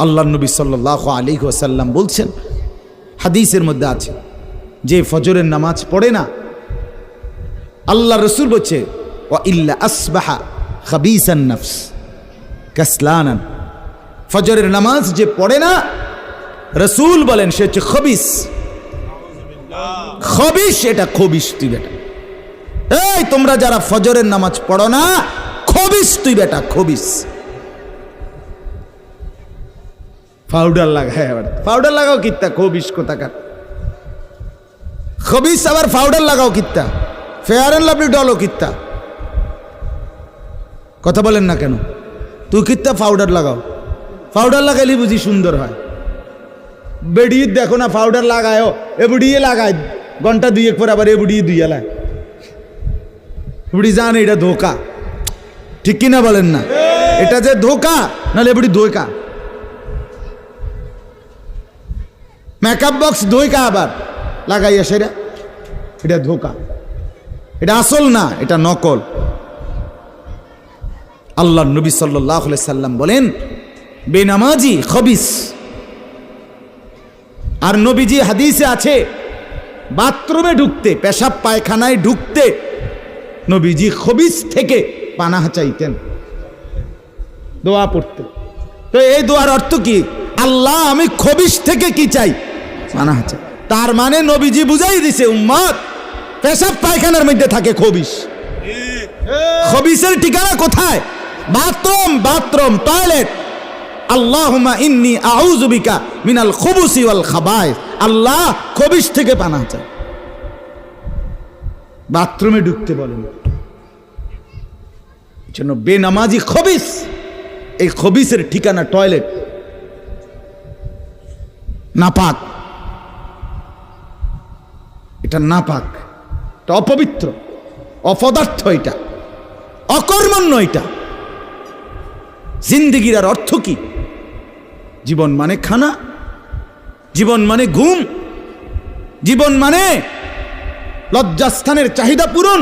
আল্লাহ নবী সাল্লাল্লাহু আলাইহি ওয়াসাল্লাম বলছেন, হাদিসের মধ্যে আছে, যে ফজরের নামাজ পড়ে না, আল্লাহ রসুল বলছে ওয়া ইল্লা আসবাহা খাবিসান নফস কাসলানান, ফজরের নামাজ যে পড়ে না, রসুল বলেন সে হচ্ছে খবিস। খবিস, এটা খবিস তুই বেটা। এই তোমরা যারা ফজরের নামাজ পড়ো না, খবিস তুই বেটা, খবিস। পাউডার লাগায়, আবার পাউডার লাগাও কিত্তা, খবিস কোথাকার খবিস, আবার পাউডার লাগাও কিত্তা, ফেয়ার এন্ড লাভলি ডলো কিত্তা, কথা বলেন না কেন? তুই কিত্তা পাউডার লাগাও, পাউডার লাগাইলে বুঝি সুন্দর হয়। বেড়িয়ে দেখো না পাউডার লাগায়ও, এ বুড়িয়ে লাগায় ঘন্টা দুয়েক পর আবার এ বুড়িয়ে দুইয়া লায়, বুড়ি জানে এটা ধোকা, ঠিক কিনা বলেন না? এটা যে ধোকা, নাহলে বুড়ি ধোকা। মেকআপ বক্স ধোকা আবার লাগাইয়া সেটা, এটা ধোকা, এটা আসল না, এটা নকল। আল্লাহ নবী সাল্লাল্লাহু আলাইহি সাল্লাম বলেন বেনামাজি খবিস। আর নবীজি হাদিসে আছে, বাথরুমে ঢুকতে, পেশাব পায়খানায় ঢুকতে নবীজি খবিস থেকে পানাহ চাইতেন, দোয়া পড়তে। তো এই দোয়ার অর্থ কি? আল্লাহ আমি খবিস থেকে কি চাই? পানাহ চাই। তার মানে নবীজি বুঝাই দিছে উম্মত, পেশাব পায়খানার মধ্যে থাকে খবিস। খবিসের ঠিকানা কোথায়? Bathroom, bathroom, toilet. আল্লাহুম্মা ইন্নী আউযু বিকা মিনাল খুবুসি ওয়াল খাবায়েস, আল্লাহ খবিস থেকে পানাহ চাই। বাথরুমে ঢুকতে বলেন, জন্য বেনামাজি খবিস। এই খবিসের ঠিকানা টয়লেট, নাপাক, এটা নাপাক, এটা অপবিত্র, অপদার্থ, এটা অকর্মণ্য। এটা জিন্দেগির আর অর্থ কি? জীবন মানে খানা, জীবন মানে ঘুম, জীবন মানে লজ্জাস্থানের চাহিদা পূরণ,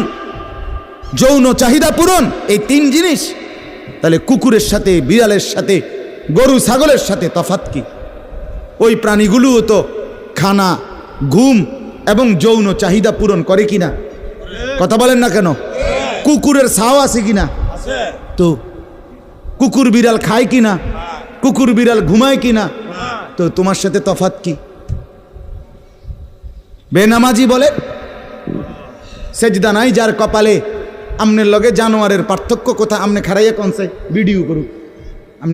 যৌন চাহিদা পূরণ, এই তিন জিনিস। তাহলে কুকুরের সাথে, বিড়ালের সাথে, গরু ছাগলের সাথে তফাৎ কি? ওই প্রাণীগুলোও তো খানা, ঘুম এবং যৌন চাহিদা পূরণ করে কিনা? কথা বলেন না কেন? কুকুরের ছাও আছে কিনা? তো কুকুর বিড়াল খায় কিনা? কুকুর বিড়াল ঘুমায় কিনা? তো তোমার সাথে তফাৎ কি? বেনামাজি বলে সেজদা নাই যার কপালে, আমনের লগে জানোয়ারের পার্থক্য কোথা? আমনে খারাইয়া কনছে ভিডিও করুক।